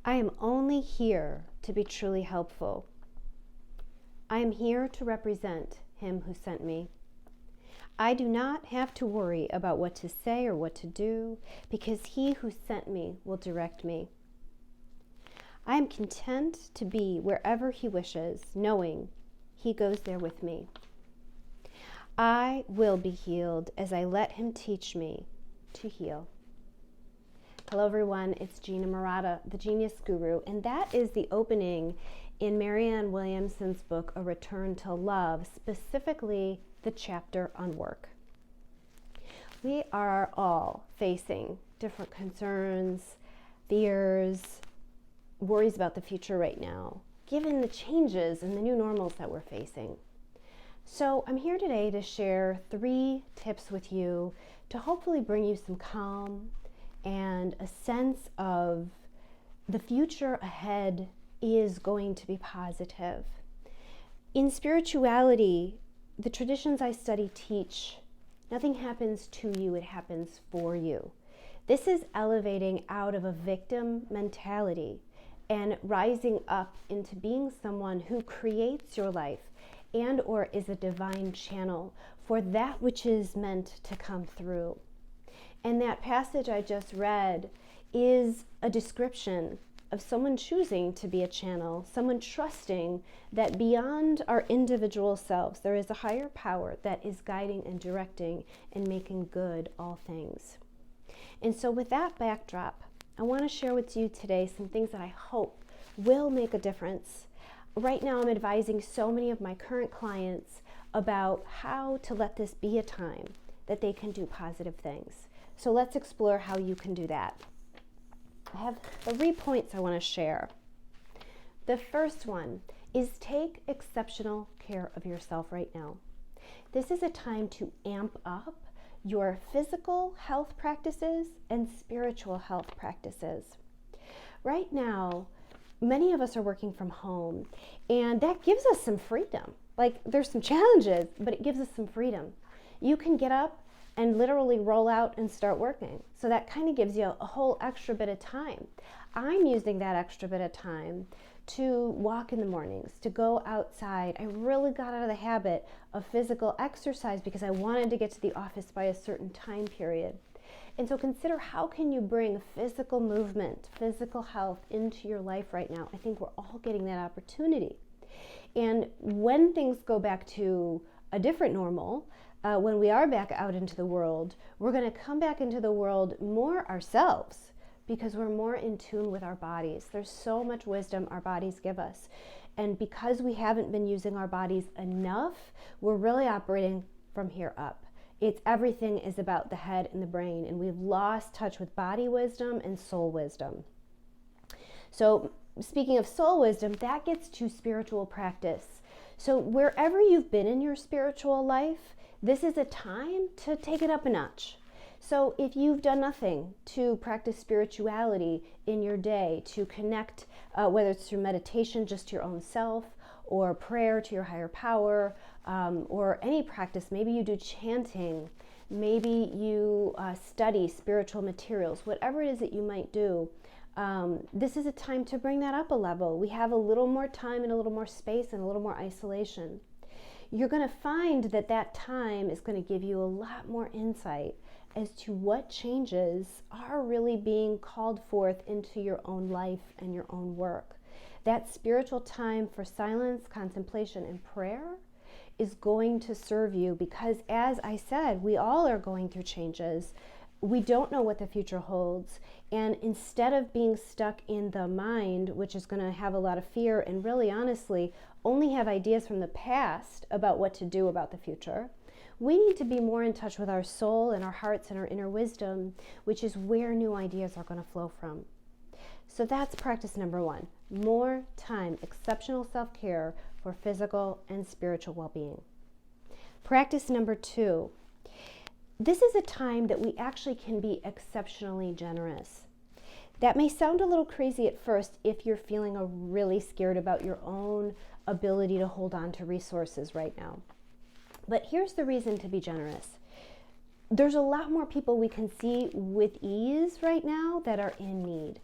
I am only here to be truly helpful. I am here to represent him who sent me. I do not have to worry about what to say or what to do, because he who sent me will direct me. I am content to be wherever he wishes, knowing he goes there with me. I will be healed as I let him teach me to heal. Hello everyone, it's Gina Murata, the Genius Guru, and that is the opening in Marianne Williamson's book, A Return to Love, specifically the chapter on work. We are all facing different concerns, fears, worries about the future right now, given the changes and the new normals that we're facing. So I'm here today to share 3 tips with you to hopefully bring you some calm and a sense of the future ahead is going to be positive. In spirituality, the traditions I study teach, nothing happens to you, it happens for you. This is elevating out of a victim mentality and rising up into being someone who creates your life and or is a divine channel for that which is meant to come through. And that passage I just read is a description of someone choosing to be a channel, someone trusting that beyond our individual selves, there is a higher power that is guiding and directing and making good all things. And so with that backdrop, I want to share with you today some things that I hope will make a difference. Right now, I'm advising so many of my current clients about how to let this be a time that they can do positive things. So let's explore how you can do that. I have 3 points I want to share. The first one is take exceptional care of yourself right now. This is a time to amp up your physical health practices and spiritual health practices. Right now, many of us are working from home, and that gives us some freedom. Like, there's some challenges, but it gives us some freedom. You can get up and literally roll out and start working. So that kind of gives you a whole extra bit of time. I'm using that extra bit of time to walk in the mornings, to go outside. I really got out of the habit of physical exercise because I wanted to get to the office by a certain time period. And so consider, how can you bring physical movement, physical health into your life right now? I think we're all getting that opportunity. And when things go back to a different normal, when we are back out into the world, we're going to come back into the world more ourselves because we're more in tune with our bodies. There's so much wisdom our bodies give us. And because we haven't been using our bodies enough, we're really operating from here up. It's everything is about the head and the brain, and we've lost touch with body wisdom and soul wisdom. So speaking of soul wisdom, that gets to spiritual practice. So wherever you've been in your spiritual life, this is a time to take it up a notch. So if you've done nothing to practice spirituality in your day, to connect, whether it's through meditation just to your own self, or prayer to your higher power, or any practice, maybe you do chanting, maybe you study spiritual materials, whatever it is that you might do, this is a time to bring that up a level. We have a little more time and a little more space and a little more isolation. You're going to find that that time is going to give you a lot more insight as to what changes are really being called forth into your own life and your own work. That spiritual time for silence, contemplation, and prayer is going to serve you because, as I said, we all are going through changes. We don't know what the future holds. And instead of being stuck in the mind, which is going to have a lot of fear and really honestly only have ideas from the past about what to do about the future, we need to be more in touch with our soul and our hearts and our inner wisdom, which is where new ideas are going to flow from. So that's practice number 1. More time, exceptional self-care for physical and spiritual well-being. Practice number 2. This is a time that we actually can be exceptionally generous. That may sound a little crazy at first if you're feeling really scared about your own ability to hold on to resources right now. But here's the reason to be generous. There's a lot more people we can see with ease right now that are in need.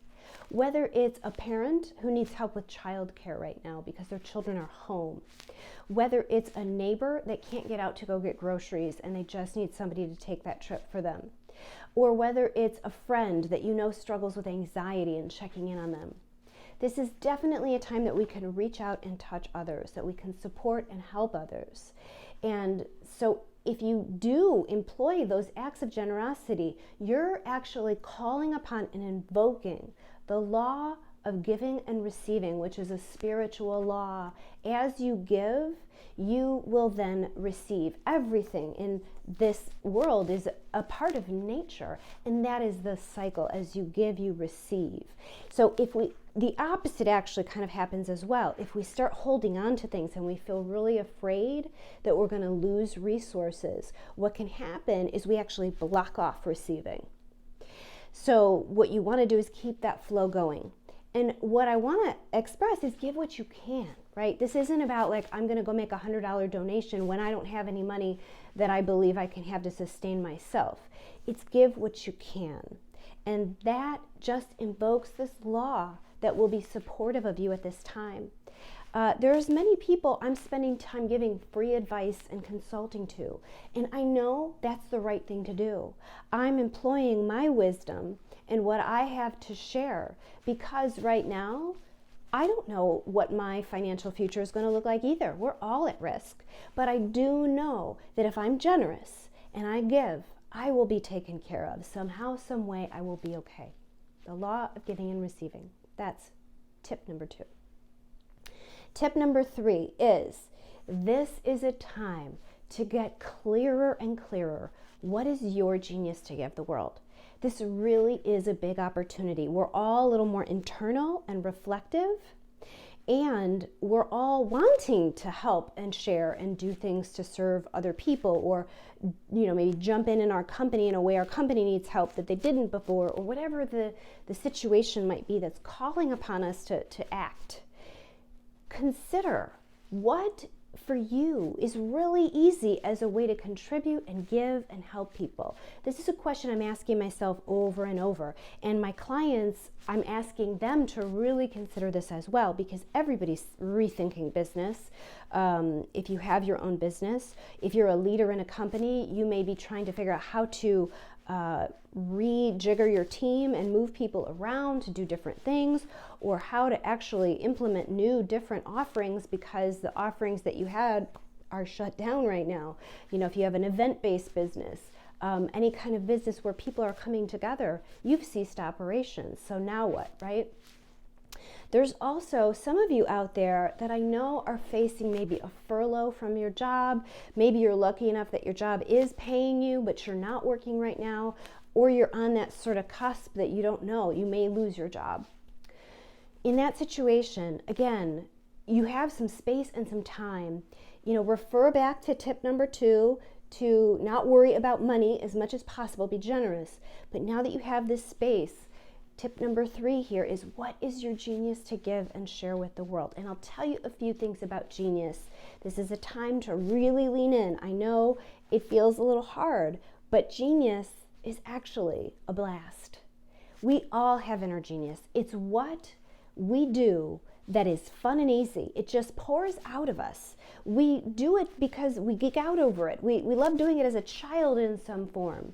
whether it's a parent who needs help with childcare right now because their children are home, whether it's a neighbor that can't get out to go get groceries and they just need somebody to take that trip for them, or whether it's a friend that you know struggles with anxiety and checking in on them. This is definitely a time that we can reach out and touch others, that we can support and help others. And so if you do employ those acts of generosity, you're actually calling upon and invoking the law of giving and receiving, which is a spiritual law. As you give, you will then receive. Everything in this world is a part of nature, and that is the cycle. As you give, you receive. So the opposite actually kind of happens as well. If we start holding on to things and we feel really afraid that we're going to lose resources, what can happen is we actually block off receiving. So what you want to do is keep that flow going. And what I want to express is give what you can, right? This isn't about like, I'm going to go make a $100 donation when I don't have any money that I believe I can have to sustain myself. It's give what you can. And that just invokes this law that will be supportive of you at this time. There's many people I'm spending time giving free advice and consulting to, and I know that's the right thing to do. I'm employing my wisdom and what I have to share because right now, I don't know what my financial future is going to look like either. We're all at risk. But I do know that if I'm generous and I give, I will be taken care of. Somehow, some way, I will be okay. The law of giving and receiving. That's tip number 2. Tip number 3 is, this is a time to get clearer and clearer. What is your genius to give the world? This really is a big opportunity. We're all a little more internal and reflective, and we're all wanting to help and share and do things to serve other people, or maybe jump in our company in a way our company needs help that they didn't before, or whatever the situation might be that's calling upon us to act. Consider what for you is really easy as a way to contribute and give and help people. This is a question I'm asking myself over and over. And my clients, I'm asking them to really consider this as well, because everybody's rethinking business. If you have your own business, if you're a leader in a company, you may be trying to figure out how to rejigger your team and move people around to do different things, or how to actually implement new different offerings because the offerings that you had are shut down right now. If you have an event-based business, any kind of business where people are coming together, you've ceased operations. So now what, right? There's also some of you out there that I know are facing maybe a furlough from your job. Maybe you're lucky enough that your job is paying you, but you're not working right now, or you're on that sort of cusp that you don't know. You may lose your job. In that situation, again, you have some space and some time. Refer back to tip number 2, to not worry about money as much as possible, be generous. But now that you have this space, tip number 3 here is, what is your genius to give and share with the world? And I'll tell you a few things about genius. This is a time to really lean in. I know it feels a little hard, but genius is actually a blast. We all have inner genius. It's what we do that is fun and easy. It just pours out of us. We do it because we geek out over it. We love doing it as a child in some form.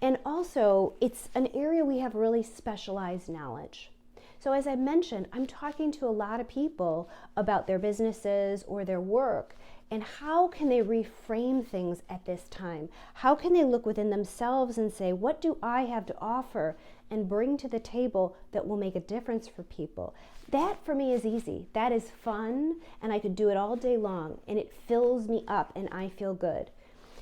And also, it's an area we have really specialized knowledge. So as I mentioned, I'm talking to a lot of people about their businesses or their work, and how can they reframe things at this time? How can they look within themselves and say, what do I have to offer and bring to the table that will make a difference for people? That for me is easy. That is fun, and I could do it all day long, and it fills me up and I feel good.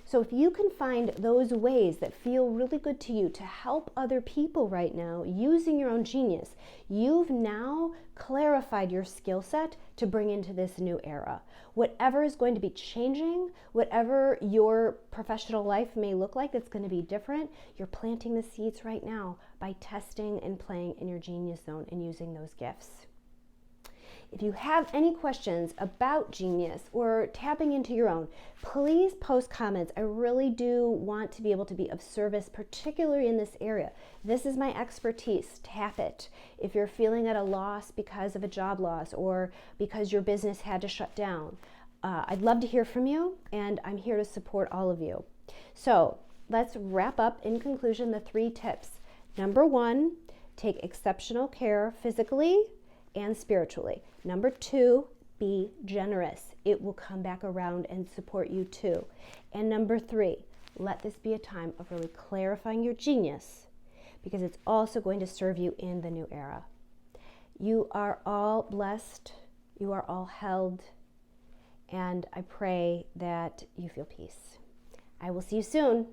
So if you can find those ways that feel really good to you to help other people right now using your own genius, you've now clarified your skill set to bring into this new era. Whatever is going to be changing, whatever your professional life may look like that's going to be different, you're planting the seeds right now by testing and playing in your genius zone and using those gifts. If you have any questions about Genius or tapping into your own, please post comments. I really do want to be able to be of service, particularly in this area. This is my expertise. Tap it. If you're feeling at a loss because of a job loss or because your business had to shut down, I'd love to hear from you, and I'm here to support all of you. So let's wrap up in conclusion the 3 tips. Number 1, take exceptional care physically and spiritually. Number 2, be generous. It will come back around and support you too. And number 3, let this be a time of really clarifying your genius, because it's also going to serve you in the new era. You are all blessed. You are all held. And I pray that you feel peace. I will see you soon.